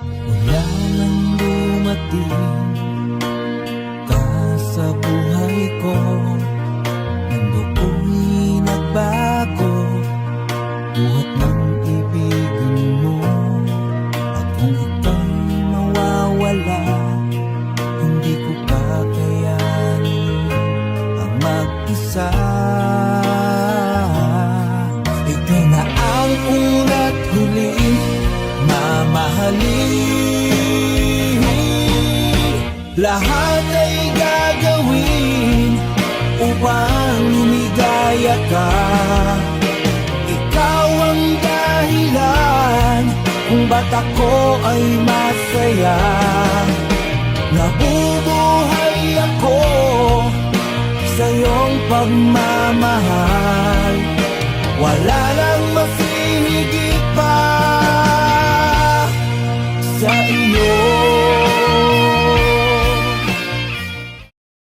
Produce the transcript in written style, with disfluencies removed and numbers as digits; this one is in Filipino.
Mula nang dumating ka sa buhay ko, mundo ko'y nagbago, buhat ng ibigin mo. At kung ika'y mawawala, hindi ko kakayanin ang mag-isa. Ikaw na ang una't huli, mamahalin. Lahat ay gagawin upang lumigaya ka. Ikaw ang dahilan kung ba't ako ay masaya. Nabubuhay ako sa iyong pagmamahal. Wala nang mas higit pa sa iyo.